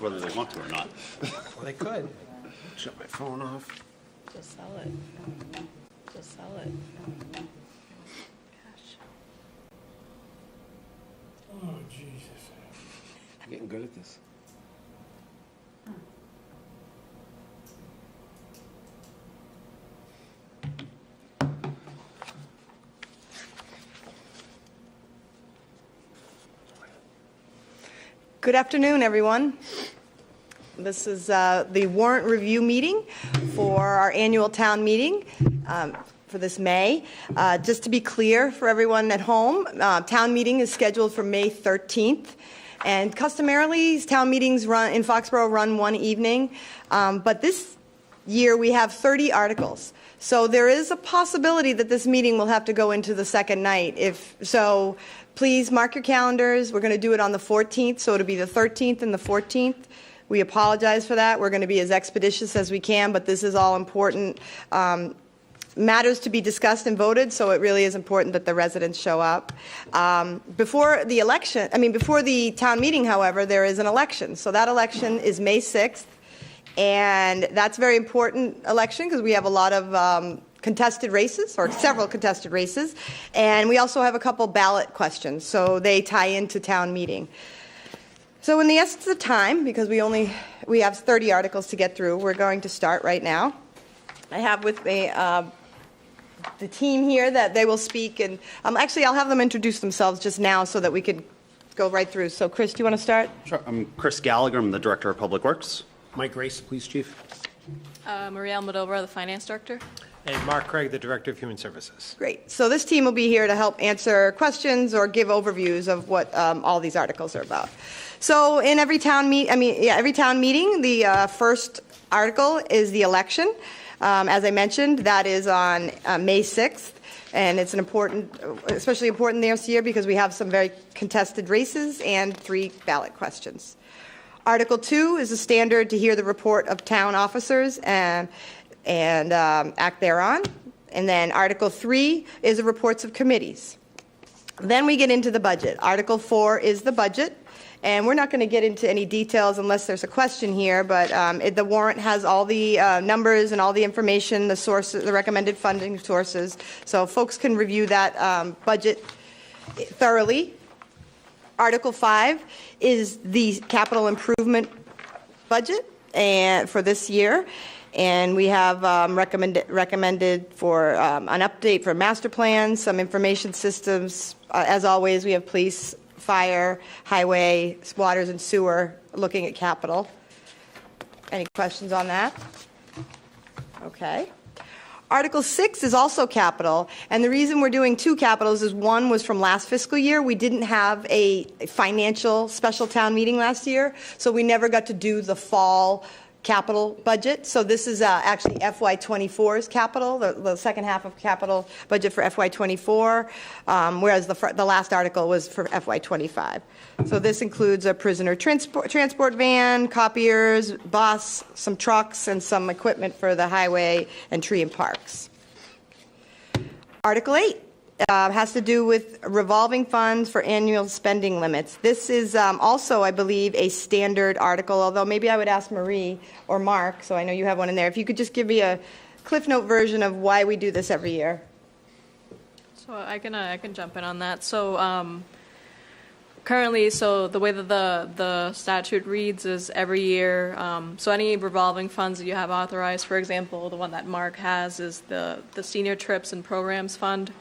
whether they want to or not. Well, they could. Shut my phone off. Just sell it. Just sell it. Gosh. Oh, Jesus. I'm getting good at this. Good afternoon, everyone. This is the warrant review meeting for our annual town meeting for this May. Just to be clear for everyone at home, town meeting is scheduled for May 13th. And customarily, town meetings in Foxborough run one evening. But this year we have 30 articles. So there is a possibility that this meeting will have to go into the second night. If so, please mark your calendars. We're going to do it on the 14th, so it'll be the 13th and the 14th. We apologize for that. We're going to be as expeditious as we can, but this is all important matters to be discussed and voted, so it really is important that the residents show up. Before the town meeting, however, there is an election. So that election is May 6th, and that's a very important election because we have a lot of contested races, or several contested races, and we also have a couple ballot questions, so they tie into town meeting. So in the essence of time, because we have 30 articles to get through, we're going to start right now. I have with me the team here that they will speak, and actually I'll have them introduce themselves just now so that we could go right through. So Chris, do you want to start? Sure. I'm Chris Gallagher. I'm the Director of Public Works. Mike Grace, Police Chief. Maria Almodovar, the Finance Director. And Mark Craig, the Director of Human Services. Great. So this team will be here to help answer questions or give overviews of what all these articles are about. So in every town meeting, the first article is the election. As I mentioned, that is on May 6th, and it's especially important this year because we have some very contested races and 3 ballot questions. Article 2 is a standard to hear the report of town officers and act thereon. And then Article 3 is the reports of committees. Then we get into the budget. Article 4 is the budget. And we're not going to get into any details unless there's a question here, but the warrant has all the numbers and all the information, the sources, the recommended funding sources, so folks can review that budget thoroughly. Article 5 is the capital improvement budget for this year, and we have recommended for an update for master plans, some information systems. As always, we have police, fire, highway, waters, and sewer, looking at capital. Any questions on that? Okay. Article 6 is also capital, and the reason we're doing 2 capitals is one was from last fiscal year. We didn't have a financial special town meeting last year, so we never got to do the fall capital budget. So this is actually FY24's capital, the second half of capital budget for FY24, whereas the last article was for FY25. So this includes a prisoner transport van, copiers, bus, some trucks, and some equipment for the highway and tree and parks. Article 8 has to do with revolving funds for annual spending limits. This is also, I believe, a standard article, although maybe I would ask Marie or Mark, so I know you have one in there. If you could just give me a Cliff Note version of why we do this every year. So I can jump in on that. So currently, so the way that the statute reads is every year, so any revolving funds that you have authorized, for example, the one that Mark has is the Senior Trips and Programs Fund.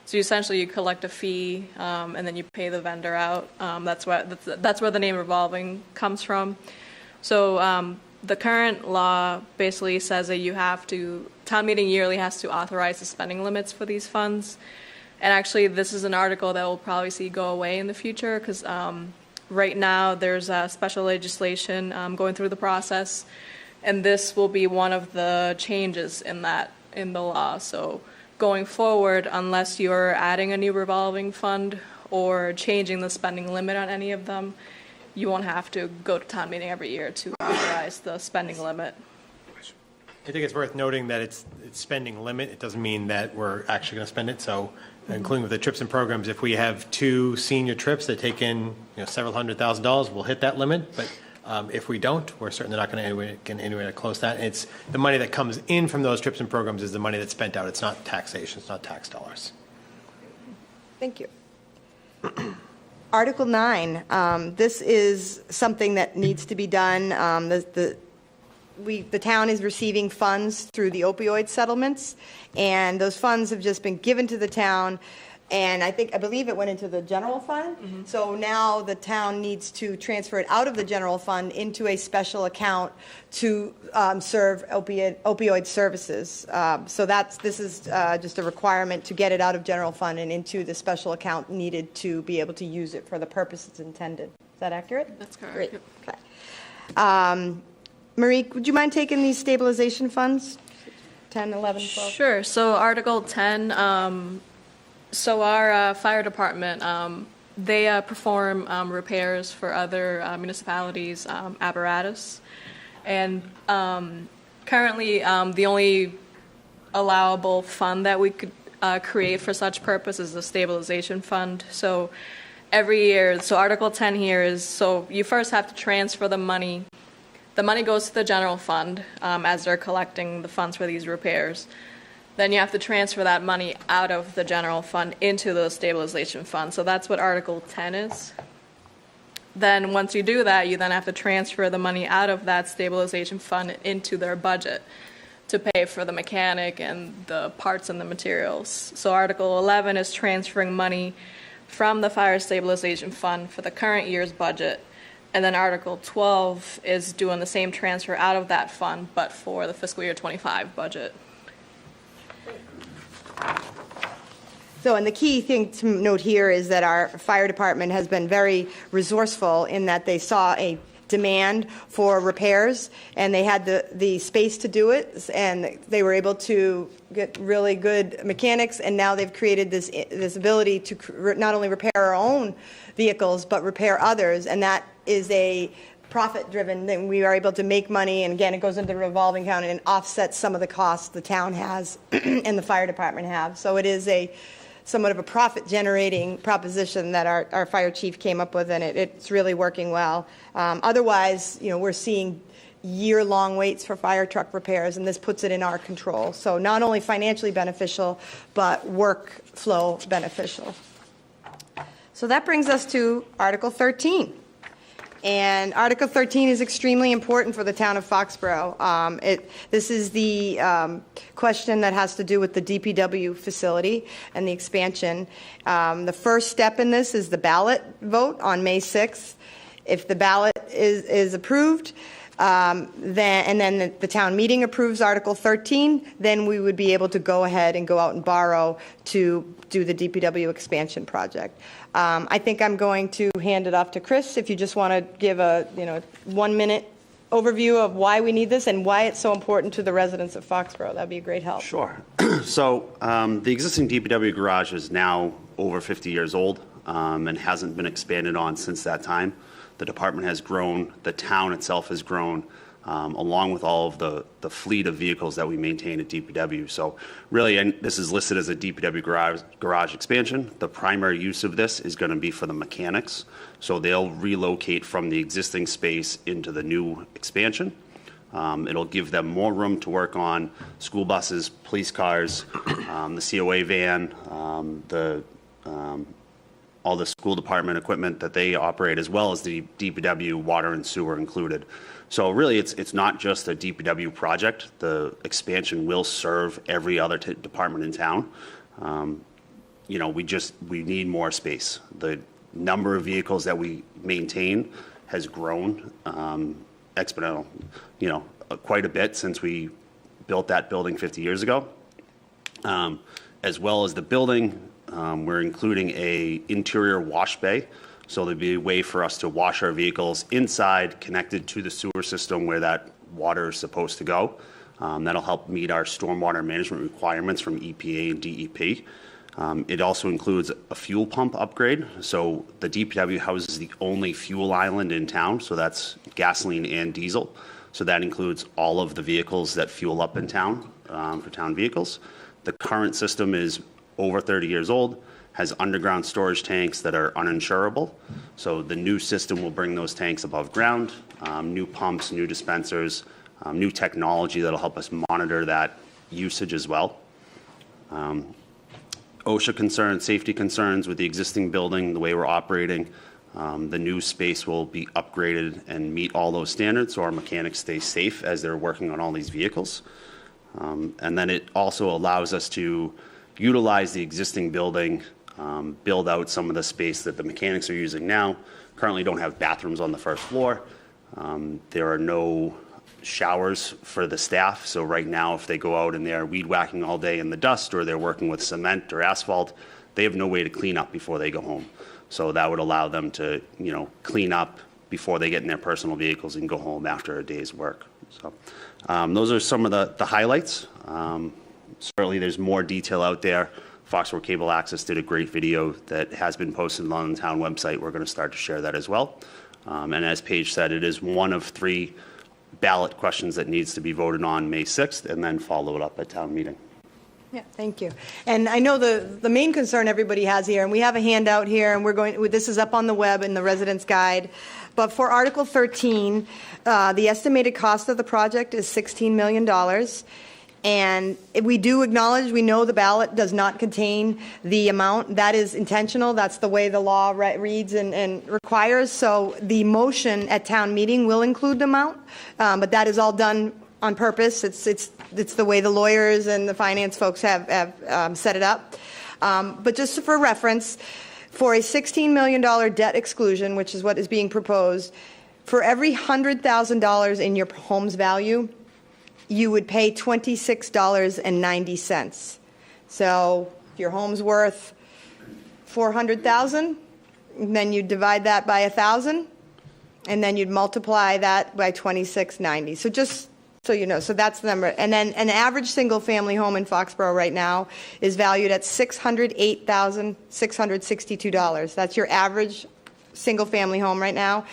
So essentially you collect a fee and then you pay the vendor out. That's where the name revolving comes from. So the current law basically says that town meeting yearly has to authorize the spending limits for these funds. And actually this is an article that we'll probably see go away in the future because right now there's special legislation going through the process, and this will be one of the changes in the law. So going forward, unless you're adding a new revolving fund or changing the spending limit on any of them, you won't have to go to town meeting every year to authorize the spending limit. I think it's worth noting that it's spending limit. It doesn't mean that we're actually going to spend it. So including with the trips and programs, if we have 2 senior trips that take in several $100,000, we'll hit that limit. But If we don't, we're certainly not going to close that. It's the money that comes in from those trips and programs is the money that's spent out. It's not taxation. It's not tax dollars. Thank you. Article 9, this is something that needs to be done. The town is receiving funds through the opioid settlements, and those funds have just been given to the town, and I believe it went into the general fund. Mm-hmm. So now the town needs to transfer it out of the general fund into a special account to serve opioid services. So this is just a requirement to get it out of general fund and into the special account needed to be able to use it for the purpose it's intended. Is that accurate? That's correct. Great. Yep. Okay. Marie, would you mind taking these stabilization funds? 10, 11, 12? Sure. So Article 10, so our fire department, they perform repairs for other municipalities' apparatus. And currently, the only allowable fund that we could create for such purpose is the stabilization fund. So every year, so Article 10 here is, so you first have to transfer the money. The money goes to the general fund as they're collecting the funds for these repairs. Then you have to transfer that money out of the general fund into the stabilization fund. So that's what Article 10 is. Then once you do that, you then have to transfer the money out of that stabilization fund into their budget to pay for the mechanic and the parts and the materials. So Article 11 is transferring money from the fire stabilization fund for the current year's budget. And then Article 12 is doing the same transfer out of that fund, but for the fiscal year 25 budget. So, and the key thing to note here is that our fire department has been very resourceful in that they saw a demand for repairs, and they had the space to do it, and they were able to get really good mechanics, and now they've created this ability to not only repair our own vehicles, but repair others, and that is a profit-driven, then we are able to make money, and again, it goes into the revolving account and offsets some of the costs the town has and the fire department have. So it is somewhat of a profit-generating proposition that our fire chief came up with, and it's really working well. Otherwise, we're seeing year-long waits for fire truck repairs, and this puts it in our control. So not only financially beneficial, but workflow beneficial. So that brings us to Article 13. And Article 13 is extremely important for the town of Foxborough. This is the question that has to do with the DPW facility and the expansion. The first step in this is the ballot vote on May 6th. If the ballot is approved, then the town meeting approves Article 13, then we would be able to go ahead and go out and borrow to do the DPW expansion project. I think I'm going to hand it off to Chris if you just want to give a 1-minute overview of why we need this and why it's so important to the residents of Foxborough. That'd be a great help. Sure. So the existing DPW garage is now over 50 years old and hasn't been expanded on since that time. The department has grown. The town itself has grown, along with all of the fleet of vehicles that we maintain at DPW. So really, and this is listed as a DPW garage expansion. The primary use of this is going to be for the mechanics. So they'll relocate from the existing space into the new expansion. It'll give them more room to work on school buses, police cars, the COA van, all the school department equipment that they operate, as well as the DPW water and sewer included. So really, it's not just a DPW project. The expansion will serve every other department in town. We need more space. The number of vehicles that we maintain has grown exponential, quite a bit since we built that building 50 years ago. As well as the building, we're including a interior wash bay. So there'd be a way for us to wash our vehicles inside, connected to the sewer system where that water is supposed to go. That'll help meet our stormwater management requirements from EPA and DEP. It also includes a fuel pump upgrade. So the DPW houses the only fuel island in town, so that's gasoline and diesel. So that includes all of the vehicles that fuel up in town for town vehicles. The current system is over 30 years old, has underground storage tanks that are uninsurable. So the new system will bring those tanks above ground, new pumps, new dispensers, new technology that'll help us monitor that usage as well. OSHA concerns, safety concerns with the existing building, the way we're operating. The new space will be upgraded and meet all those standards so our mechanics stay safe as they're working on all these vehicles. And then it also allows us to utilize the existing building, build out some of the space that the mechanics are using now. Currently don't have bathrooms on the first floor. There are no showers for the staff. So right now, if they go out and they're weed whacking all day in the dust, or they're working with cement or asphalt, they have no way to clean up before they go home. So that would allow them to, clean up before they get in their personal vehicles and go home after a day's work. So those are some of the highlights. Certainly there's more detail out there. Foxboro Cable Access did a great video that has been posted on the town website. We're going to start to share that as well. And as Paige said, it is one of 3 ballot questions that needs to be voted on May 6th and then followed up at town meeting. Yeah, thank you. And I know the main concern everybody has here, and we have a handout here, and this is up on the web in the resident's guide. But for Article 13, the estimated cost of the project is $16 million. And we do acknowledge, we know the ballot does not contain the amount. That is intentional. That's the way the law reads and requires. So the motion at town meeting will include the amount, but that is all done on purpose. It's the way the lawyers and the finance folks have set it up. But just for reference, for a $16 million debt exclusion, which is what is being proposed, for every $100,000 in your home's value, you would pay $26.90. So if your home's worth $400,000, then you divide that by 1,000, and then you'd multiply that by $26.90. So just so you know, so that's the number. And then an average single-family home in Foxborough right now is valued at $608,662. That's your average single-family home right now.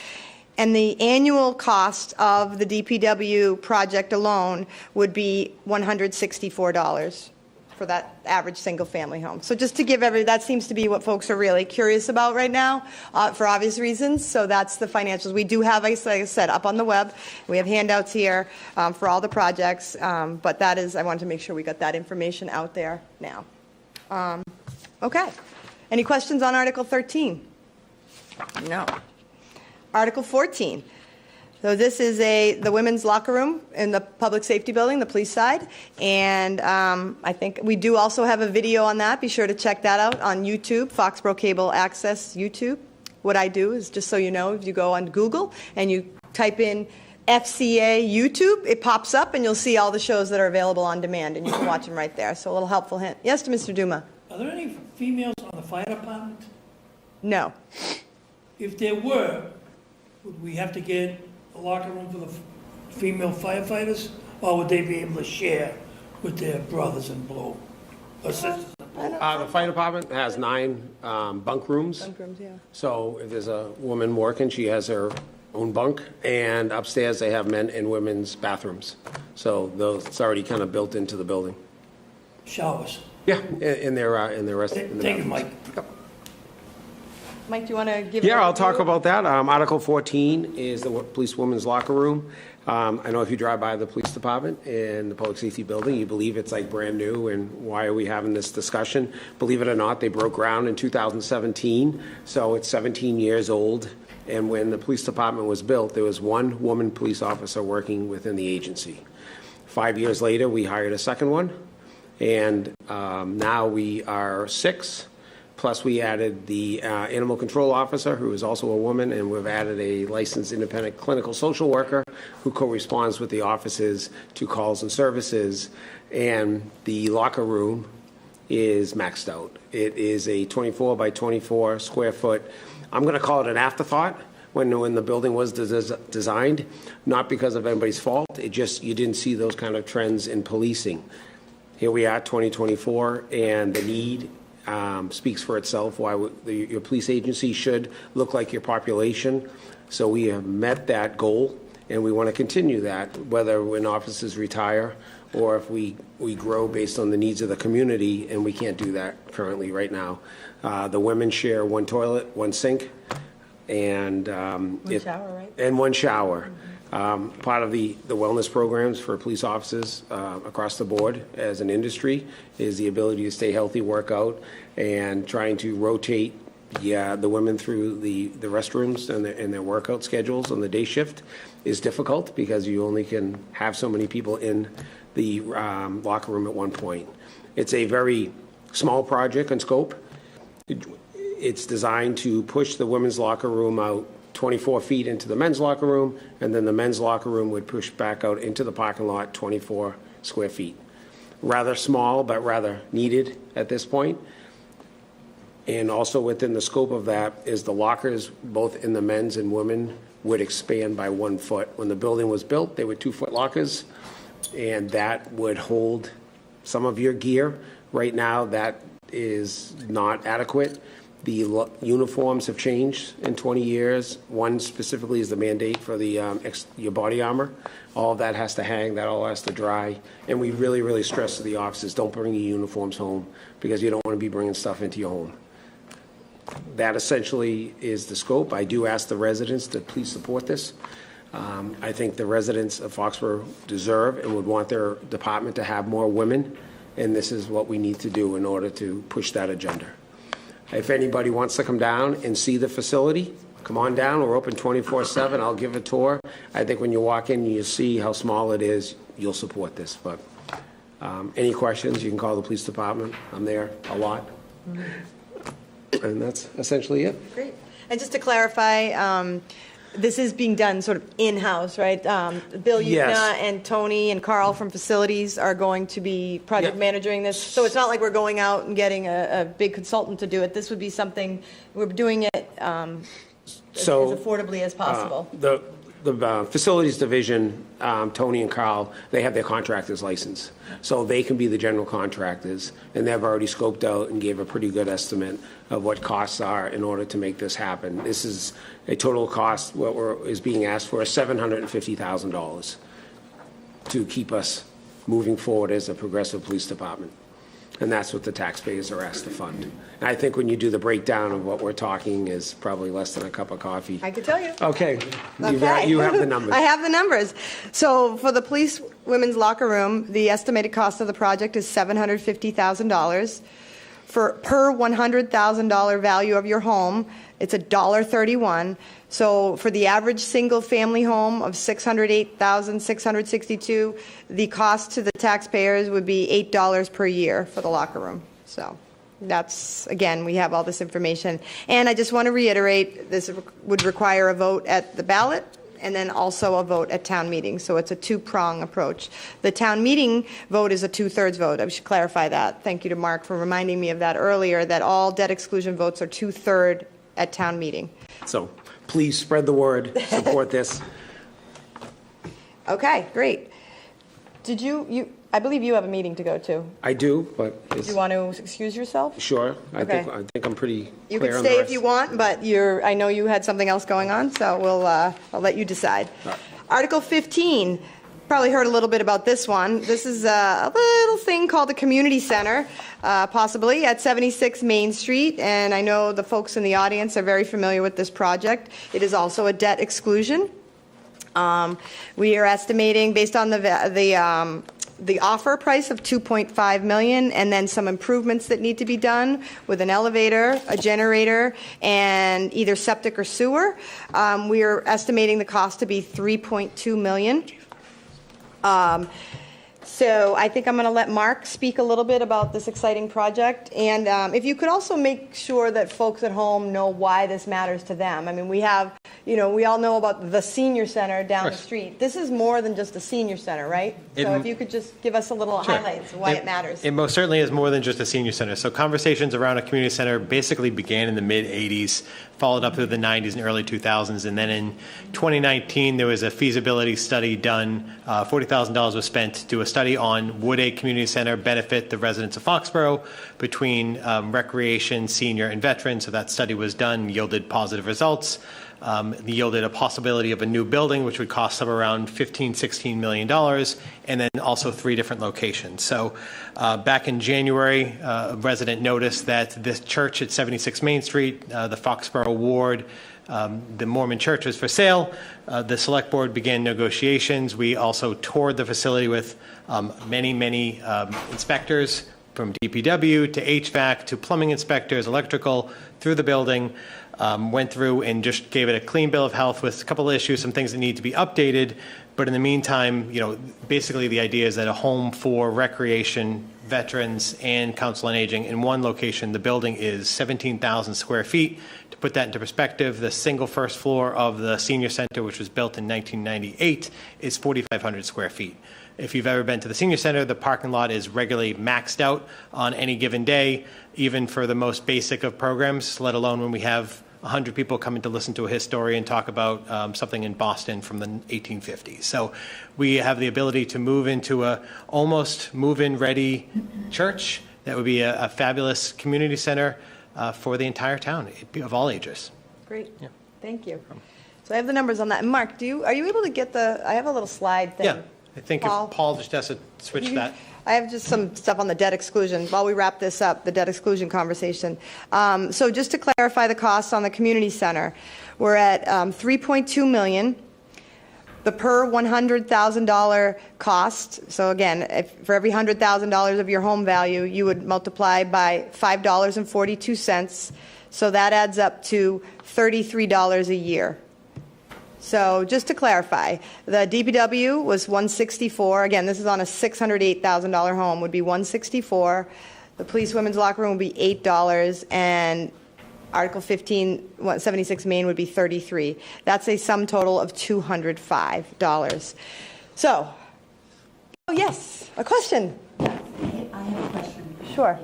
And the annual cost of the DPW project alone would be $164 for that average single-family home. So just to give that seems to be what folks are really curious about right now, for obvious reasons. So that's the financials. We do have, like I said, up on the web. We have handouts here for all the projects. But that is, I wanted to make sure we got that information out there now. Okay. Any questions on Article 13? No. Article 14. So this is the women's locker room in the public safety building, the police side. And I think we do also have a video on that. Be sure to check that out on YouTube, Foxboro Cable Access YouTube. What I do is, just so you know, if you go on Google and you type in FCA YouTube, it pops up and you'll see all the shows that are available on demand, and you can watch them right there. So a little helpful hint. Yes, to Mr. Duma. Are there any females on the fire department? No. If there were, would we have to get a locker room for the female firefighters, or would they be able to share with their brothers in blue or sisters in blue? The fire department has 9 bunk rooms. Bunk rooms, yeah. So if there's a woman working, she has her own bunk, and upstairs they have men and women's bathrooms. So it's already kind of built into the building. Showers. Yeah, in their rest. in the Thank you, bathrooms. Mike. Mike, do you want to give? Yeah, I'll talk about that. Article 14 is the police women's locker room. I know if you drive by the police department in the public safety building, you believe it's like brand new, and why are we having this discussion? Believe it or not, they broke ground in 2017, so it's 17 years old. And when the police department was built, there was 1 woman police officer working within the agency. 5 years later, we hired a second one, and now we are 6. Plus, we added the animal control officer, who is also a woman, and we've added a licensed independent clinical social worker who corresponds with the offices to calls and services. And the locker room is maxed out. It is a 24 by 24 square foot. I'm going to call it an afterthought when the building was designed, not because of anybody's fault. It just, you didn't see those kind of trends in policing. Here we are, 2024, and the need speaks for itself, why your police agency should look like your population. So we have met that goal, and we want to continue that, whether when officers retire or if we grow based on the needs of the community, and we can't do that currently right now. The women share one toilet, one sink, and one shower, right? And one shower. Part of the wellness programs for police officers across the board as an industry is the ability to stay healthy, work out, and trying to rotate the women through the restrooms and their workout schedules on the day shift is difficult because you only can have so many people in the locker room at one point. It's a very small project in scope. It's designed to push the women's locker room out 24 feet into the men's locker room, and then the men's locker room would push back out into the parking lot 24 square feet. Rather small, but rather needed at this point. And also within the scope of that is the lockers, both in the men's and women, would expand by 1 foot. When the building was built, they were 2-foot lockers, and that would hold some of your gear. Right now, that is not adequate. The uniforms have changed in 20 years. One specifically is the mandate for the your body armor. All of that has to hang, that all has to dry. And we really, really stress to the officers, don't bring your uniforms home because you don't want to be bringing stuff into your home. That essentially is the scope. I do ask the residents to please support this. I think the residents of Foxborough deserve and would want their department to have more women, and this is what we need to do in order to push that agenda. If anybody wants to come down and see the facility, come on down. We're open 24/7. I'll give a tour. I think when you walk in and you see how small it is, you'll support this. But any questions, you can call the police department. I'm there a lot. And that's essentially it. Great. And just to clarify, this is being done sort of in-house, right? Bill Yukna Yes. and Tony and Carl from facilities are going to be project Yeah. managing this. So it's not like we're going out and getting a big consultant to do it. This would be something, we're doing it as affordably as possible. The facilities division, Tony and Carl, they have their contractor's license. So they can be the general contractors, and they've already scoped out and gave a pretty good estimate of what costs are in order to make this happen. This is a total cost, is being asked for is $750,000 to keep us moving forward as a progressive police department. And that's what the taxpayers are asked to fund. And I think when you do the breakdown of what we're talking is probably less than a cup of coffee. I could tell you. Okay. Okay. You have the numbers. I have the numbers. So for the police women's locker room, the estimated cost of the project is $750,000. Per $100,000 value of your home, it's $1.31. So for the average single-family home of $608,662, the cost to the taxpayers would be $8 per year for the locker room. So that's, again, we have all this information. And I just want to reiterate, this would require a vote at the ballot and then also a vote at town meeting. So it's a two-prong approach. The town meeting vote is a 2/3 vote. I should clarify that. Thank you to Mark for reminding me of that earlier, that all debt exclusion votes are 2/3 at town meeting. So please spread the word, support this. Okay, great. Did I believe you have a meeting to go to. I do, but Do you want to excuse yourself? sure. I Okay. think I'm pretty You clear can on the stay if rest. you want, but I know you had something else going on, so I'll let you decide. right. Article 15, probably heard a little bit about this one. This is a little thing called the community center, possibly at 76 Main Street, and I know the folks in the audience are very familiar with this project. It is also a debt exclusion. We are estimating, based on the offer price of $2.5 million, and then some improvements that need to be done with an elevator, a generator, and either septic or sewer. We are estimating the cost to be $3.2 million. So I think I'm going to let Mark speak a little bit about this exciting project. And if you could also make sure that folks at home know why this matters to them. I mean, we all know about the senior center down the street. This is more than just a senior center, right? So if you could just give us a little highlights of why it matters. It most certainly is more than just a senior center. So conversations around a community center basically began in the mid-'80s, followed up through the '90s and early 2000s. And then in 2019, there was a feasibility study done. $40,000 was spent to do a study on would a community center benefit the residents of Foxborough between recreation, senior, and veterans. So that study was done, yielded positive results. Yielded a possibility of a new building, which would cost somewhere around $16 million, and then also 3 different locations. So back in January, a resident noticed that this church at 76 Main Street, the Foxborough ward, the Mormon church was for sale. The select board began negotiations. We also toured the facility with many inspectors, from DPW to HVAC to plumbing inspectors, electrical, through the building. Went through and just gave it a clean bill of health with a couple of issues, some things that need to be updated. But in the meantime, basically the idea is that a home for recreation, veterans, and council on aging in one location. The building is 17,000 square feet. To put that into perspective, the single first floor of the senior center, which was built in 1998, is 4,500 square feet. If you've ever been to the senior center, the parking lot is regularly maxed out on any given day, even for the most basic of programs, let alone when we have 100 people coming to listen to a historian talk about something in Boston from the 1850s. So we have the ability to move into a almost move-in ready church that would be a fabulous community center for the entire town of all ages. Great. Yeah. Thank you. So I have the numbers on that. And Mark, are you able to get I have a little slide thing. Yeah. I think Paul? if Paul just has to switch that. I have just some stuff on the debt exclusion. While we wrap this up, the debt exclusion conversation. So just to clarify the costs on the community center, we're at $3.2 million. The per $100,000 cost, so again, for every $100,000 of your home value, you would multiply by $5.42. So that adds up to $33 a year. So just to clarify, the DPW was $164. Again, this is on a $608,000 home, would be $164. The police women's locker room would be $8, and Article 15, 76 Main would be $33. That's a sum total of $205. So, oh yes, a question. I have a question. Sure.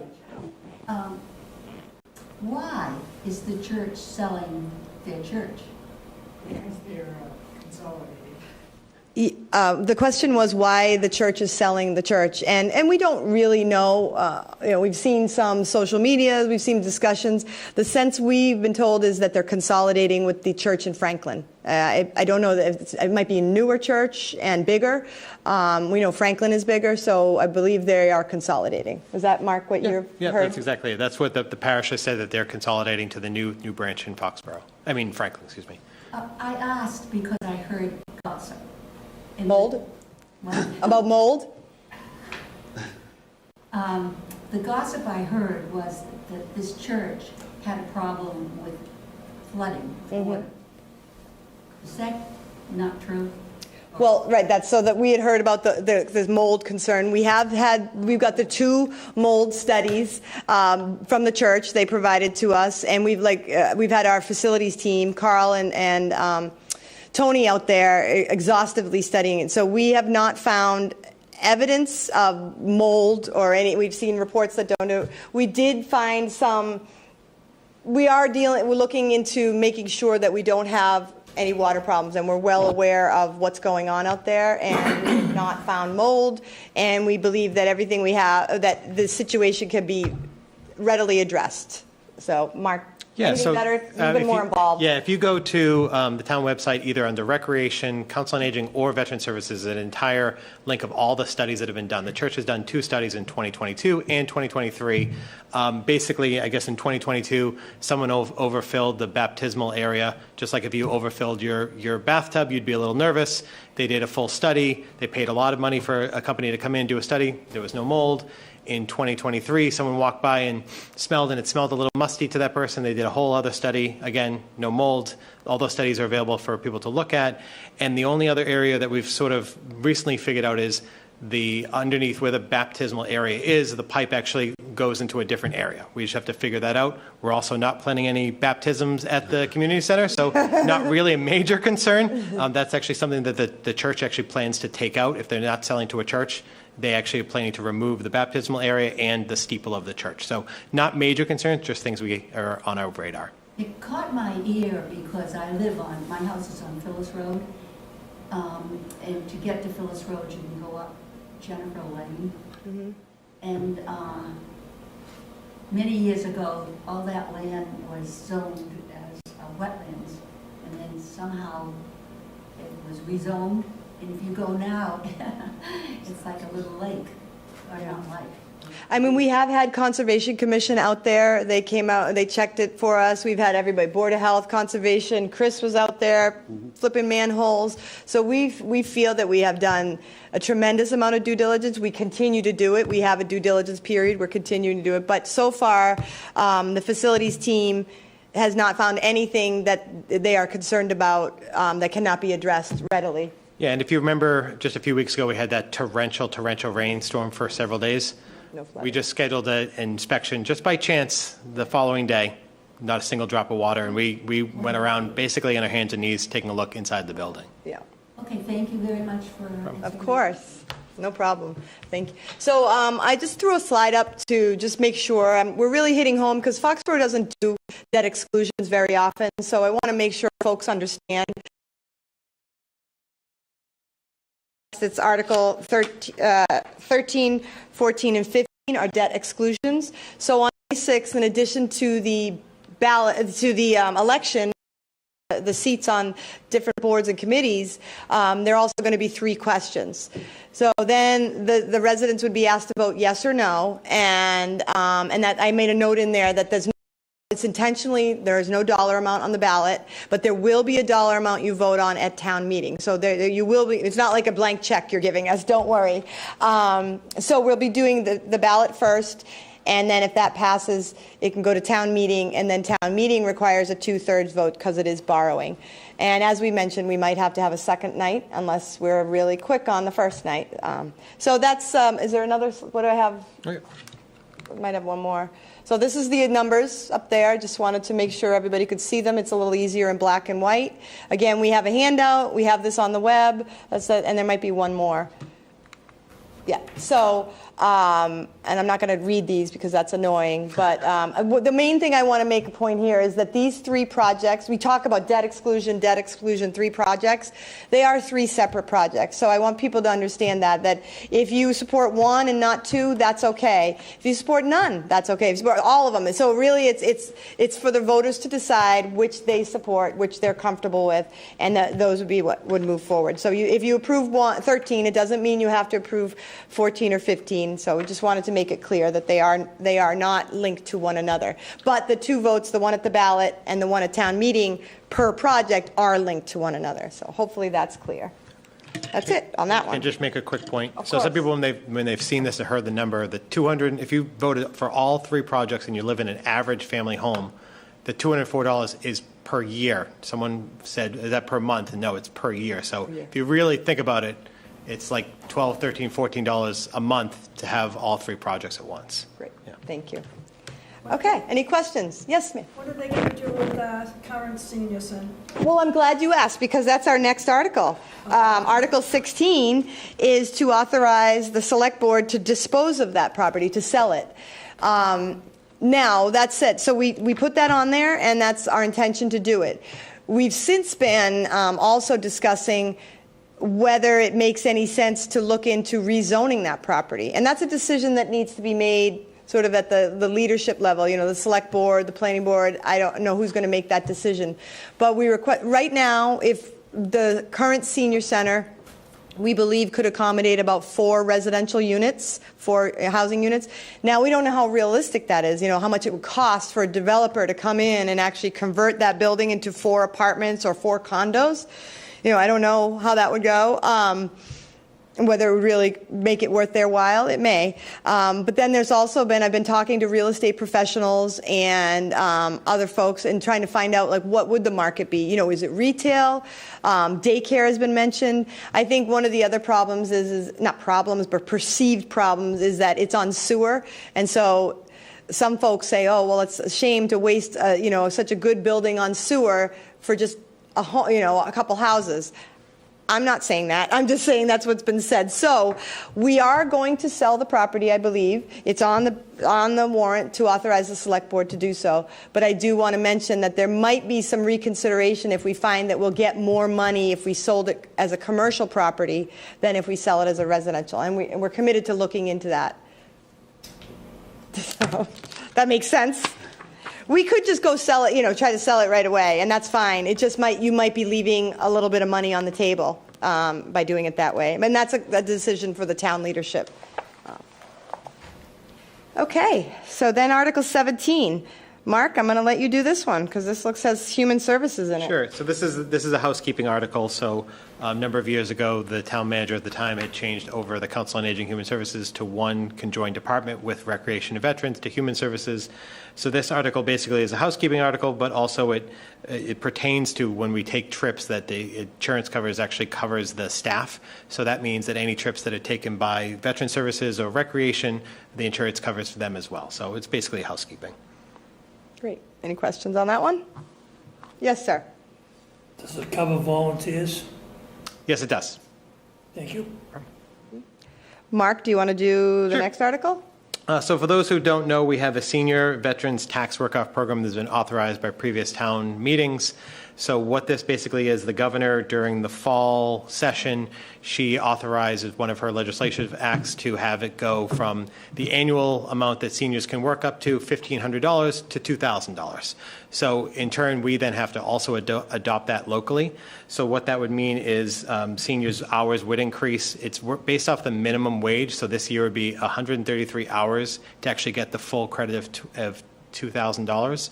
Why is the church selling their church? Because they're consolidating. The question was why the church is selling the church, and we don't really know. We've seen some social media, we've seen discussions. The sense we've been told is that they're consolidating with the church in Franklin. I don't know that it might be a newer church and bigger. We know Franklin is bigger, so I believe they are consolidating. Is that, Mark, what you've Yeah, heard? that's exactly it. That's what the parish has said, that they're consolidating to the new branch in Foxborough. I mean Franklin, excuse me. I asked because I heard gossip. And Mold? What? About mold? The gossip I heard was that this church had a problem with flooding. Mm-hmm. Is that not true? Well, right, that's so that we had heard about the mold concern. We've got the 2 mold studies from the church they provided to us, and we've had our facilities team, Carl and Tony out there exhaustively studying it. So we have not found evidence of mold or we've seen reports that don't do. We did find some, we're looking into making sure that we don't have any water problems, and we're well aware of what's going on out there, and we have not found mold, and we believe that everything we have, that the situation can be readily addressed. So, Mark, anything better? You've been more involved. Yeah, if you go to the town website, either under Recreation, Council on Aging, or Veteran Services, an entire link of all the studies that have been done. The church has done 2 studies in 2022 and 2023. Basically, I guess in 2022, someone overfilled the baptismal area. Just like if you overfilled your bathtub, you'd be a little nervous. They did a full study. They paid a lot of money for a company to come in and do a study. There was no mold. In 2023, someone walked by and smelled, and it smelled a little musty to that person. They did a whole other study. Again, no mold. All those studies are available for people to look at. And the only other area that we've sort of recently figured out is the underneath where the baptismal area is, the pipe actually goes into a different area. We just have to figure that out. We're also not planning any baptisms at the community center, so not really a major concern. That's actually something that the church actually plans to take out if they're not selling to a church. They actually are planning to remove the baptismal area and the steeple of the church. So not major concerns, just things we are on our radar. It caught my ear because my house is on Phyllis Road, and to get to Phyllis Road, you can go up Jennifer Lane. And many years ago, all that land was zoned as wetlands, and then somehow it was rezoned. And if you go now, it's like a little lake, or not lake. I mean, we have had Conservation Commission out there. They came out, they checked it for us. We've had everybody, Board of Health, Conservation. Chris was out there flipping manholes. So we feel that we have done a tremendous amount of due diligence. We continue to do it. We have a due diligence period. We're continuing to do it. But so far, the facilities team has not found anything that they are concerned about that cannot be addressed readily. Yeah, and if you remember, just a few weeks ago, we had that torrential rainstorm for several days. No flooding. We just scheduled an inspection just by chance the following day, not a single drop of water, and we went around basically on our hands and knees taking a look inside the building. Yeah. Okay, thank you very much for. Of course. No problem. Thank you. So I just threw a slide up to just make sure we're really hitting home because Foxborough doesn't do debt exclusions very often. So I want to make sure folks understand. It's Article 13, 14, and 15 are debt exclusions. So on May 6th, in addition to the ballot, to the election, the seats on different boards and committees, there are also going to be 3 questions. So then the residents would be asked to vote yes or no, and that I made a note in there that there's no, it's intentionally, there is no dollar amount on the ballot, but there will be a dollar amount you vote on at town meeting. So there you will be, it's not like a blank check you're giving us, don't worry. So we'll be doing the ballot first, and then if that passes, it can go to town meeting, and then town meeting requires a 2/3 vote because it is borrowing. And as we mentioned, we might have to have a second night unless we're really quick on the first night. So that's, is there another, what do I have? Okay. I might have one more. So this is the numbers up there. Just wanted to make sure everybody could see them. It's a little easier in black and white. Again, we have a handout. We have this on the web. That's it, and there might be one more. Yeah. So, and I'm not going to read these because that's annoying. But the main thing I want to make a point here is that these 3 projects, we talk about debt exclusion, 3 projects. They are 3 separate projects. So I want people to understand that if you support 1 and not 2, that's okay. If you support none, that's okay. If you support all of them. So really, it's for the voters to decide which they support, which they're comfortable with, and those would be what would move forward. So if you approve 13, it doesn't mean you have to approve 14 or 15. So we just wanted to make it clear that they are not linked to one another. But the 2 votes, the one at the ballot and the one at town meeting per project, are linked to one another. So hopefully that's clear. That's it on that one. And just make a quick point. Of So some course. people, when they've seen this or heard the number, the 200, if you voted for all 3 projects and you live in an average family home, the $204 is per year. Someone said, is that per month? No, it's per year. So if you really think about it, it's like $12, $13, $14 a month to have all 3 projects at once. Great. Yeah. Thank you. Okay. Any questions? Yes, ma'am. What are they going to do with the current senior center? Well, I'm glad you asked because that's our next article. Article 16 is to authorize the select board to dispose of that property, to sell it. Now, that said, so we put that on there, and that's our intention to do it. We've since been also discussing whether it makes any sense to look into rezoning that property. And that's a decision that needs to be made sort of at the leadership level, the select board, the planning board. I don't know who's going to make that decision. But we request, right now, if the current senior center, we believe, could accommodate about 4 residential units, 4 housing units. Now, we don't know how realistic that is, how much it would cost for a developer to come in and actually convert that building into 4 apartments or 4 condos. I don't know how that would go, whether it would really make it worth their while. It may. But then there's also I've been talking to real estate professionals and other folks and trying to find out, what would the market be? Is it retail? Daycare has been mentioned. I think one of the other problems is not problems, but perceived problems, is that it's on sewer. And so some folks say, oh, well, it's a shame to waste, such a good building on sewer for just a couple houses. I'm not saying that. I'm just saying that's what's been said. So we are going to sell the property, I believe. It's on the warrant to authorize the select board to do so. But I do want to mention that there might be some reconsideration if we find that we'll get more money if we sold it as a commercial property than if we sell it as a residential. And we're committed to looking into that. So, that makes sense. We could just go sell it, try to sell it right away, and that's fine. It just you might be leaving a little bit of money on the table by doing it that way. And that's a decision for the town leadership. Okay, so then Article 17. Mark, I'm going to let you do this one because this has human services in it. Sure. So this is a housekeeping article. So a number of years ago, the town manager at the time had changed over the Council on Aging Human Services to one conjoined department with Recreation and Veterans to Human Services. So this article basically is a housekeeping article, but also it pertains to when we take trips that the insurance coverage actually covers the staff. So that means that any trips that are taken by Veteran Services or Recreation, the insurance covers for them as well. So it's basically housekeeping. Great. Any questions on that one? Yes, sir. Does it cover volunteers? Yes, it does. Thank you. Mark, do you want to do the Sure. next article? So for those who don't know, we have a senior veterans tax work-off program that's been authorized by previous town meetings. So what this basically is, the governor during the fall session, she authorizes one of her legislative acts to have it go from the annual amount that seniors can work up to, $1,500 to $2,000. So in turn, we then have to also adopt that locally. So what that would mean is seniors' hours would increase. It's based off the minimum wage. So this year would be 133 hours to actually get the full credit of $2,000.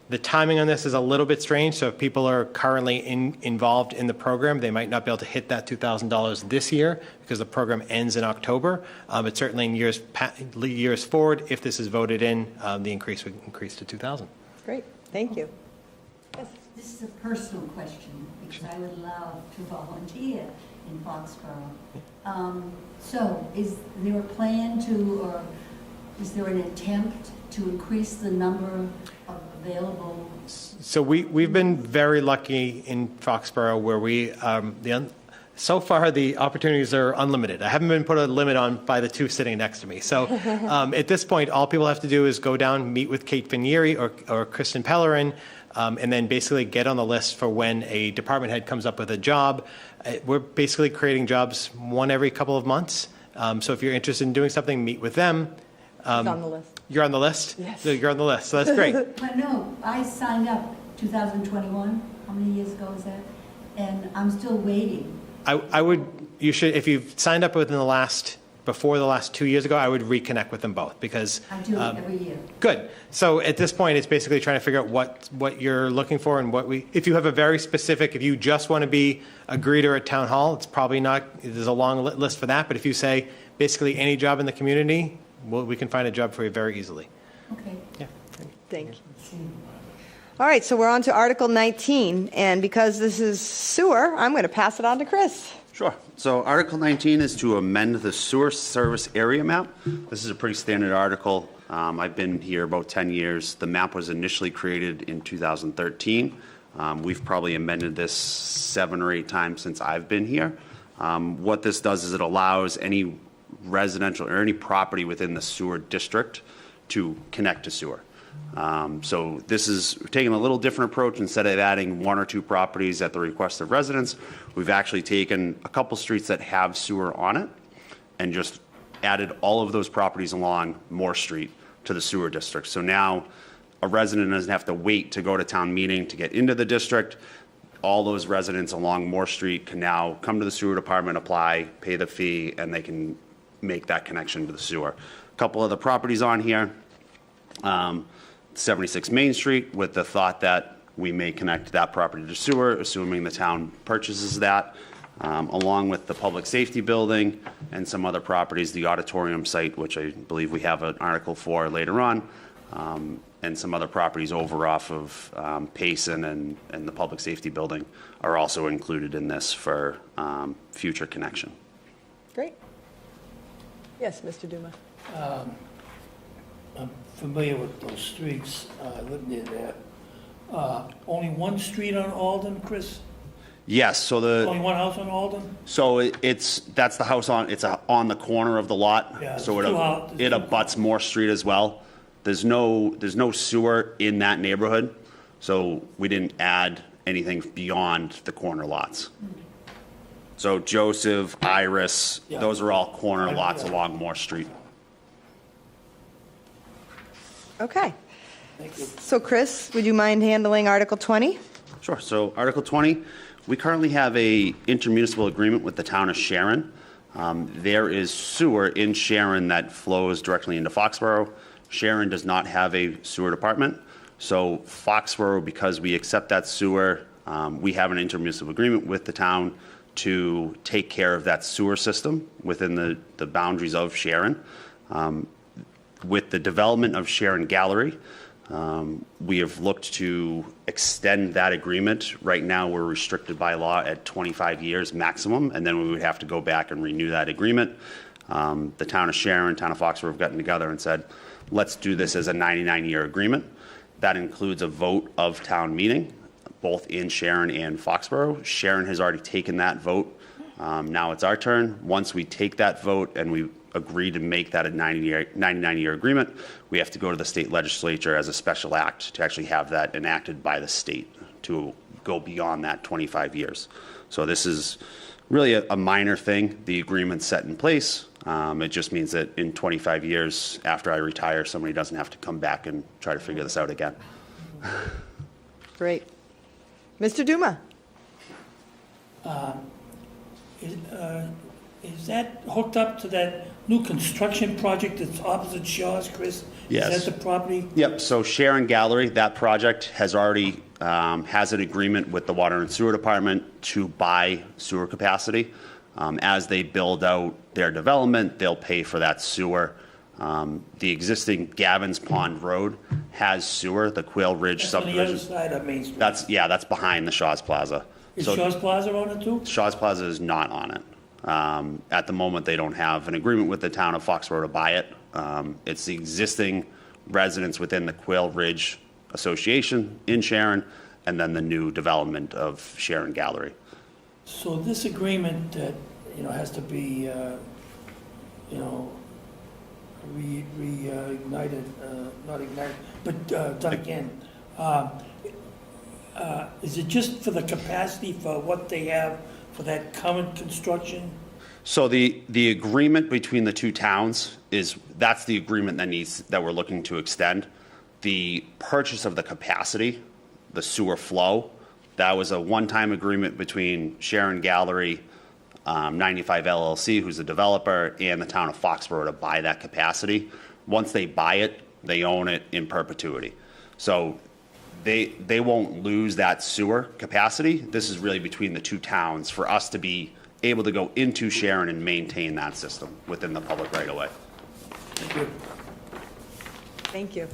The timing on this is a little bit strange. So if people are currently involved in the program, they might not be able to hit that $2,000 this year because the program ends in October. But certainly in years forward, if this is voted in, the increase would increase to $2,000. Great. Thank you. This is a personal question, because I would love to volunteer in Foxborough. So is there a plan to, or is there an attempt to increase the number of available? So we've been very lucky in Foxborough where so far the opportunities are unlimited. I haven't been put a limit on by the two sitting next to me. So at this point, all people have to do is go down, meet with Kate Vinieri or Kristen Pellerin, and then basically get on the list for when a department head comes up with a job. We're basically creating jobs one every couple of months. So if you're interested in doing something, meet with them. It's on the list. You're on the list? Yes. So you're on the list, so that's great. But no, I signed up 2021. How many years ago was that? And I'm still waiting. You should, if you've signed up before the last 2 years ago, I would reconnect with them both because. I do it every year. Good. So at this point, it's basically trying to figure out what you're looking for and if you have a very specific, if you just want to be a greeter at town hall, it's probably not, there's a long list for that. But if you say basically any job in the community, we can find a job for you very easily. Okay. Yeah. Thank you. All right, so we're on to Article 19, and because this is sewer, I'm going to pass it on to Chris. Sure. So Article 19 is to amend the sewer service area map. This is a pretty standard article. I've been here about 10 years. The map was initially created in 2013. We've probably amended this 7 or 8 times since I've been here. What this does is it allows any residential or any property within the sewer district to connect to sewer. So this is taking a little different approach. Instead of adding 1 or 2 properties at the request of residents, we've actually taken a couple streets that have sewer on it and just added all of those properties along Moore Street to the sewer district. So now a resident doesn't have to wait to go to town meeting to get into the district. All those residents along Moore Street can now come to the sewer department, apply, pay the fee, and they can make that connection to the sewer. A couple of the properties on here. 76 Main Street, with the thought that we may connect that property to sewer, assuming the town purchases that, along with the public safety building and some other properties, the auditorium site, which I believe we have an article for later on, and some other properties over off of Payson and the public safety building are also included in this for future connection. Great. Yes, Mr. Duma. I'm familiar with those streets. I live near there. Only one street on Alden, Chris? Yes, so Only one house on Alden? that's the house on the corner of the lot. Yeah, So there's two houses. it abuts Moore Street as well. There's no sewer in that neighborhood, so we didn't add anything beyond the corner lots. So Joseph, Iris, Yeah. those are all corner lots Yeah. along Moore Street. Okay. Thank you. So Chris, would you mind handling Article 20? Sure. So Article 20, we currently have a intermunicipal agreement with the town of Sharon. There is sewer in Sharon that flows directly into Foxborough. Sharon does not have a sewer department. So Foxborough, because we accept that sewer, we have an intermunicipal agreement with the town to take care of that sewer system within the boundaries of Sharon. With the development of Sharon Gallery, we have looked to extend that agreement. Right now, we're restricted by law at 25 years maximum, and then we would have to go back and renew that agreement. The town of Sharon, town of Foxborough have gotten together and said, let's do this as a 99-year agreement. That includes a vote of town meeting, both in Sharon and Foxborough. Sharon has already taken that vote. Now it's our turn. Once we take that vote and we agree to make that a 99-year agreement, we have to go to the state legislature as a special act to actually have that enacted by the state to go beyond that 25 years. So this is really a minor thing. The agreement's set in place. It just means that in 25 years after I retire, somebody doesn't have to come back and try to figure this out again. Great. Mr. Duma? Is that hooked up to that new construction project that's opposite Shaw's, Chris? Yes. Is that the property? Yep, so Sharon Gallery, that project has already, has an agreement with the Water and Sewer Department to buy sewer capacity. As they build out their development, they'll pay for that sewer. The existing Gavin's Pond Road has sewer, the Quail Ridge That's on the other subdivision. side of Main Street. That's behind the Shaw's Plaza. Is So Shaw's Plaza on it too? Shaw's Plaza is not on it. At the moment, they don't have an agreement with the town of Foxborough to buy it. It's the existing residents within the Quail Ridge Association in Sharon, and then the new development of Sharon Gallery. So this agreement that, has to be, reignited, not ignited, but done again. Is it just for the capacity for what they have for that current construction? So the agreement between the two towns that's the agreement that we're looking to extend. The purchase of the capacity, the sewer flow, that was a one-time agreement between Sharon Gallery, 95 LLC, who's the developer, and the town of Foxborough to buy that capacity. Once they buy it, they own it in perpetuity. So they won't lose that sewer capacity. This is really between the two towns for us to be able to go into Sharon and maintain that system within the public right-of-way. Thank you. Thank you.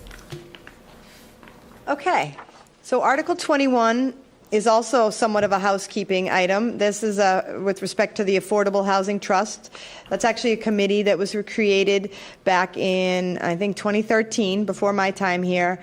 Okay, so Article 21 is also somewhat of a housekeeping item. This is with respect to the Affordable Housing Trust. That's actually a committee that was created back in, I think, 2013, before my time here.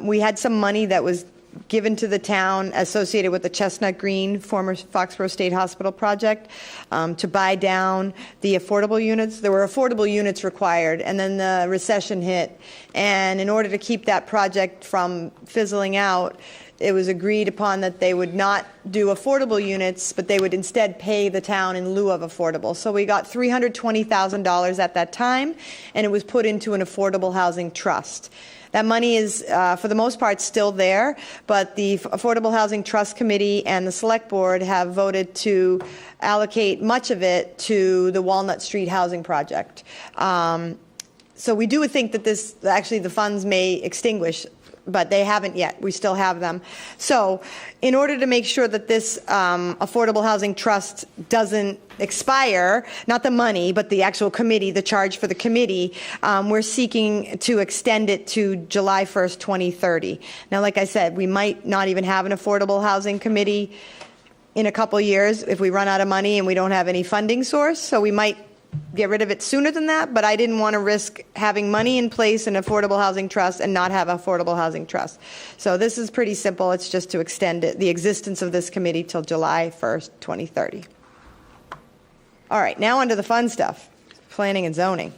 We had some money that was given to the town associated with the Chestnut Green, former Foxborough State Hospital project, to buy down the affordable units. There were affordable units required, and then the recession hit. And in order to keep that project from fizzling out, it was agreed upon that they would not do affordable units, but they would instead pay the town in lieu of affordable. So we got $320,000 at that time, and it was put into an affordable housing trust. That money is, for the most part, still there, but the Affordable Housing Trust Committee and the Select Board have voted to allocate much of it to the Walnut Street Housing Project. So we do think that the funds may extinguish, but they haven't yet. We still have them. So in order to make sure that this Affordable Housing Trust doesn't expire, not the money, but the actual committee, the charge for the committee, we're seeking to extend it to July 1st, 2030. Now, like I said, we might not even have an Affordable Housing Committee in a couple years if we run out of money and we don't have any funding source. So we might get rid of it sooner than that, but I didn't want to risk having money in place in Affordable Housing Trust and not have Affordable Housing Trust. So this is pretty simple. It's just to extend the existence of this committee till July 1st, 2030. All right, now onto the fun stuff, planning and zoning.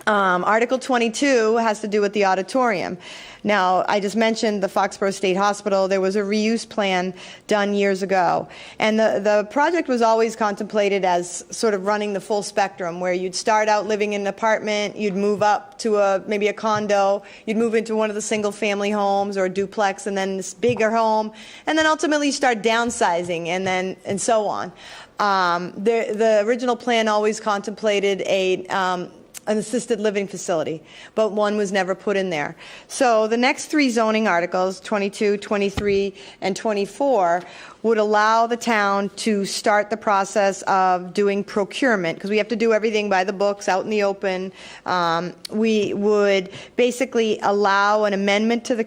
Article 22 has to do with the auditorium. Now, I just mentioned the Foxborough State Hospital. There was a reuse plan done years ago. And the project was always contemplated as sort of running the full spectrum, where you'd start out living in an apartment, you'd move up to maybe a condo, you'd move into one of the single-family homes or a duplex, and then this bigger home, and then ultimately you start downsizing, and so on. The original plan always contemplated an assisted living facility, but one was never put in there. So the next three zoning articles, 22, 23, and 24, would allow the town to start the process of doing procurement, because we have to do everything by the books, out in the open. We would basically allow an amendment to the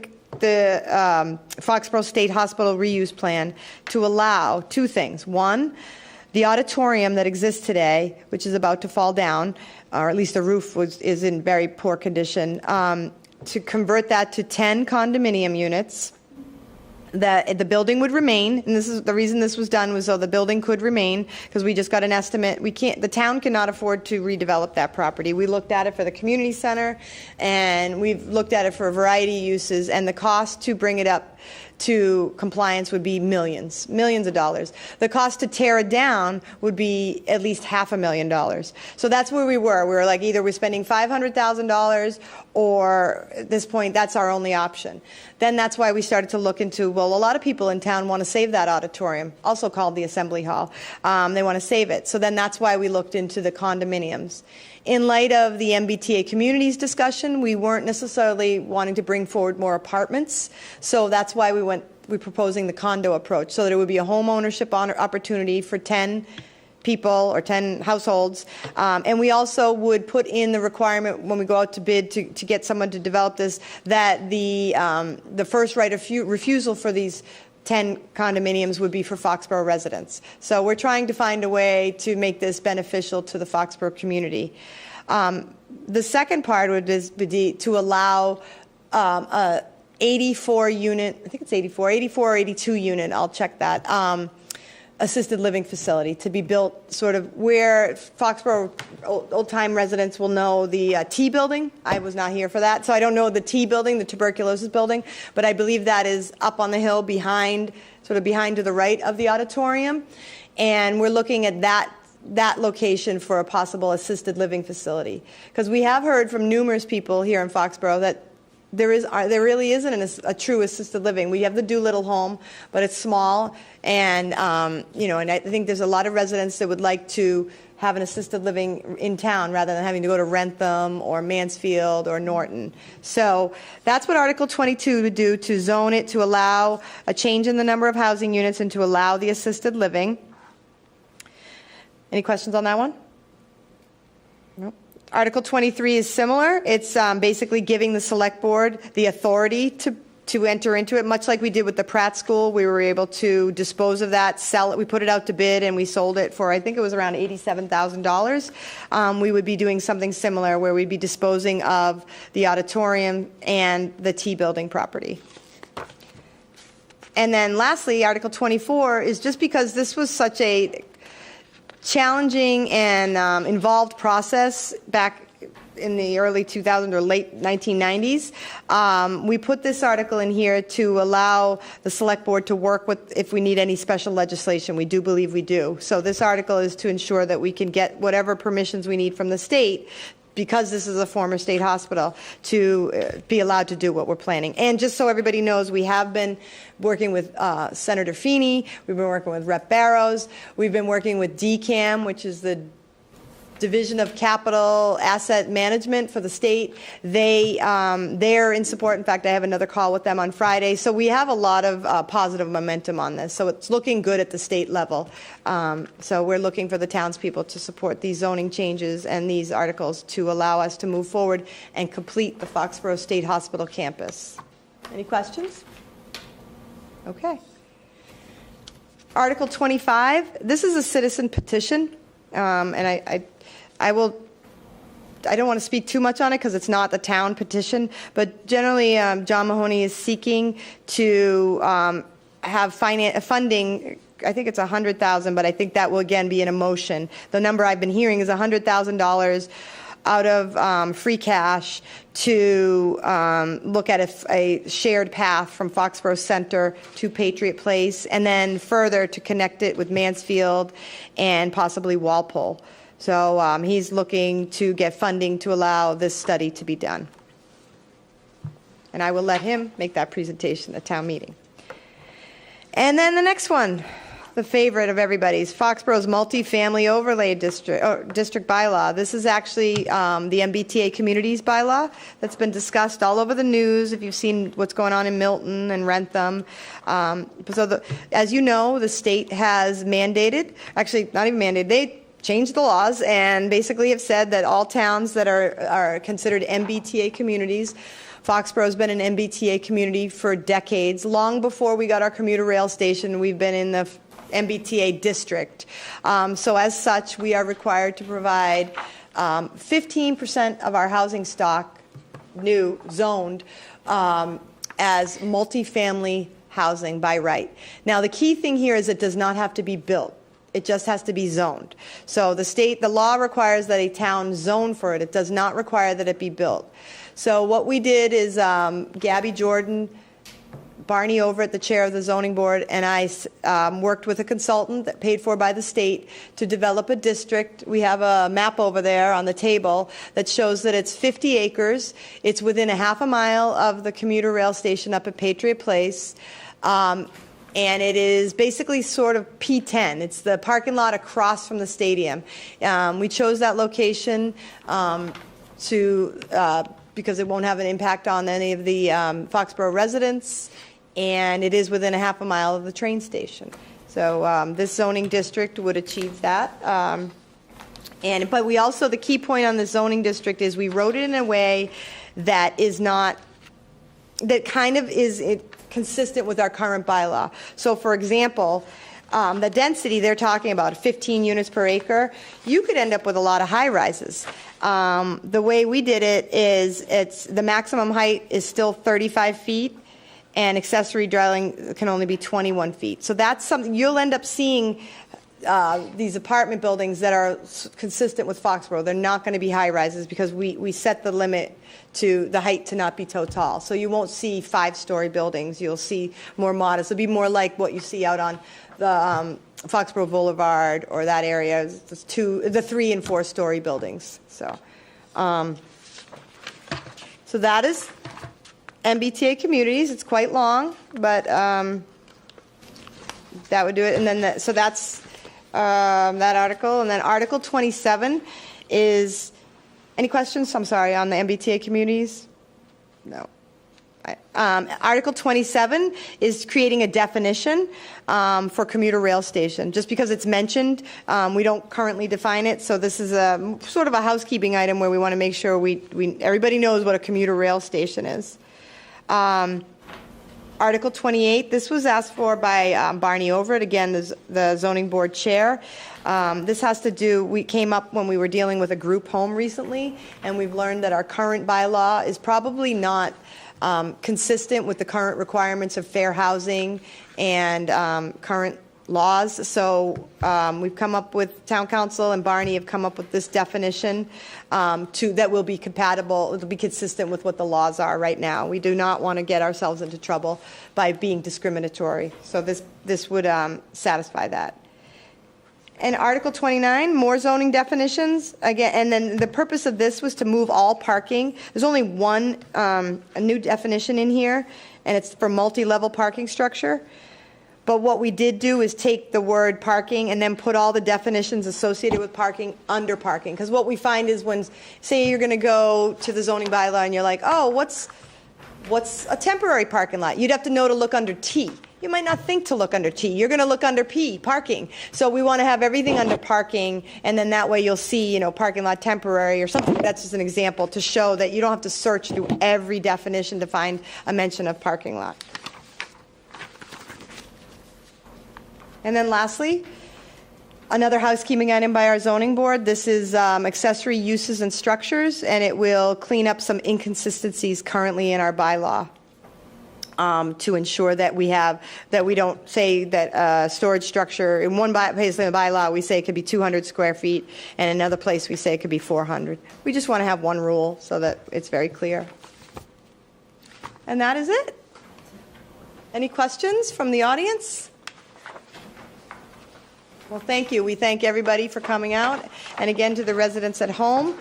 Foxborough State Hospital reuse plan to allow two things. One, the auditorium that exists today, which is about to fall down, or at least the roof is in very poor condition, to convert that to 10 condominium units. That the building would remain, and this is the reason this was done, was so the building could remain, because we just got an estimate. The town cannot afford to redevelop that property. We looked at it for the community center, and we've looked at it for a variety of uses, and the cost to bring it up to compliance would be millions of dollars. The cost to tear it down would be at least $500,000. So that's where we were. We were like, either we're spending $500,000, or at this point, that's our only option. Then that's why we started to look into, well, a lot of people in town want to save that auditorium, also called the Assembly Hall. They want to save it. So then that's why we looked into the condominiums. In light of the MBTA communities discussion, we weren't necessarily wanting to bring forward more apartments. So that's why we're proposing the condo approach, so that it would be a home ownership opportunity for 10 people or 10 households. And we also would put in the requirement when we go out to bid to get someone to develop this, that the first right of refusal for these 10 condominiums would be for Foxborough residents. So we're trying to find a way to make this beneficial to the Foxborough community. The second part would be to allow a 84 unit, I think it's 84 or 82 unit, I'll check that, assisted living facility to be built sort of where Foxborough old-time residents will know the T building. I was not here for that, so I don't know the T building, the tuberculosis building, but I believe that is up on the hill behind to the right of the auditorium. And we're looking at that location for a possible assisted living facility. Because we have heard from numerous people here in Foxborough that there really isn't a true assisted living. We have the Doolittle home, but it's small, and and I think there's a lot of residents that would like to have an assisted living in town rather than having to go to Rentham or Mansfield or Norton. So that's what Article 22 would do, to zone it, to allow a change in the number of housing units and to allow the assisted living. Any questions on that one? Nope. Article 23 is similar. It's basically giving the select board the authority to enter into it, much like we did with the Pratt School. We were able to dispose of that, sell it. We put it out to bid, and we sold it for, I think it was around $87,000. We would be doing something similar, where we'd be disposing of the auditorium and the T building property. And then lastly, Article 24 is just because this was such a challenging and involved process back in the early 2000s or late 1990s. We put this article in here to allow the select board to work with if we need any special legislation. We do believe we do. So this article is to ensure that we can get whatever permissions we need from the state, because this is a former state hospital, to be allowed to do what we're planning. And just so everybody knows, we have been working with Senator Feeney, we've been working with Rep. Barrows, we've been working with DCAM, which is the Division of Capital Asset Management for the state. They're in support. In fact, I have another call with them on Friday. So we have a lot of positive momentum on this. So it's looking good at the state level. So we're looking for the townspeople to support these zoning changes and these articles to allow us to move forward and complete the Foxborough State Hospital campus. Any questions? Okay. Article 25, this is a citizen petition. And I don't want to speak too much on it because it's not the town petition, but generally, John Mahoney is seeking to have funding. I think it's $100,000, but I think that will again be in a motion. The number I've been hearing is $100,000 out of free cash to look at a shared path from Foxborough Center to Patriot Place, and then further to connect it with Mansfield and possibly Walpole. So he's looking to get funding to allow this study to be done. And I will let him make that presentation at town meeting. And then the next one, the favorite of everybody's, Foxborough's multifamily overlay district bylaw. This is actually the MBTA communities bylaw that's been discussed all over the news. If you've seen what's going on in Milton and Rentham. As you know, the state has mandated, actually not even mandated, they changed the laws and basically have said that all towns that are considered MBTA communities, Foxborough has been an MBTA community for decades. Long before we got our commuter rail station, we've been in the MBTA district. So as such, we are required to provide 15% of our housing stock, new, zoned, as multifamily housing by right. Now, the key thing here is it does not have to be built. It just has to be zoned. So the law requires that a town zone for it. It does not require that it be built. So what we did is Gabby Jordan, Barney Overt, the chair of the zoning board, and I worked with a consultant that paid for by the state to develop a district. We have a map over there on the table that shows that it's 50 acres. It's within a half a mile of the commuter rail station up at Patriot Place. And it is basically sort of P10. It's the parking lot across from the stadium. We chose that location because it won't have an impact on any of the Foxborough residents, and it is within a half a mile of the train station. So this zoning district would achieve that. But we also, the key point on the zoning district is we wrote it in a way that is not, that kind of is consistent with our current bylaw. So for example, the density they're talking about, 15 units per acre, you could end up with a lot of high rises. The way we did it is the maximum height is still 35 feet and accessory dwelling can only be 21 feet. So that's something you'll end up seeing. These apartment buildings that are consistent with Foxborough, they're not going to be high rises because we set the limit to the height to not be so tall. So you won't see 5-story buildings. You'll see more modest. It'll be more like what you see out on the Foxborough Boulevard or that area, the 3- and 4-story buildings. So that is MBTA communities. It's quite long, but that would do it. And then so that's that article. And then Article 27 is, any questions? I'm sorry, on the MBTA communities? No. Article 27 is creating a definition for commuter rail station. Just because it's mentioned, we don't currently define it. So this is a sort of a housekeeping item where we want to make sure everybody knows what a commuter rail station is. Article 28, this was asked for by Barney Overt, again, the zoning board chair. This has to do, we came up when we were dealing with a group home recently, and we've learned that our current bylaw is probably not consistent with the current requirements of fair housing and current laws. So we've come up with, town council and Barney have come up with this definition that will be compatible, it'll be consistent with what the laws are right now. We do not want to get ourselves into trouble by being discriminatory. So this would satisfy that. And Article 29, more zoning definitions. Again, and then the purpose of this was to move all parking. There's only one a new definition in here, and it's for multi-level parking structure. But what we did do is take the word parking and then put all the definitions associated with parking under parking. Because what we find is when, say you're going to go to the zoning bylaw and you're like, oh, what's a temporary parking lot? You'd have to know to look under T. You might not think to look under T. You're going to look under P, parking. So we want to have everything under parking, and then that way you'll see, parking lot temporary or something. That's just an example to show that you don't have to search through every definition to find a mention of parking lot. And then lastly, Another housekeeping item by our zoning board, this is accessory uses and structures, and it will clean up some inconsistencies currently in our bylaw to ensure that we don't say that storage structure, in one place in the bylaw, we say it could be 200 square feet, and another place we say it could be 400. We just want to have one rule so that it's very clear. And that is it. Any questions from the audience? Well, thank you. We thank everybody for coming out. And again, to the residents at home,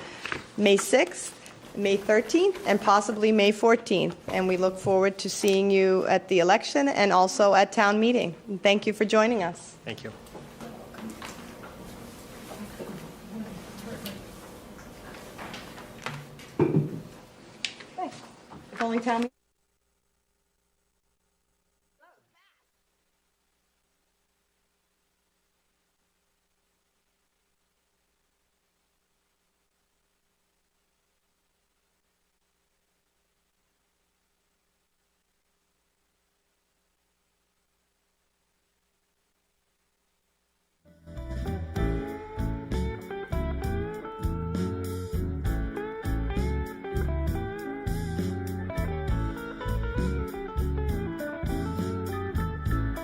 May 6th, May 13th, and possibly May 14th. And we look forward to seeing you at the election and also at town meeting. And thank you for joining us. Thank you. Okay. If only town meeting.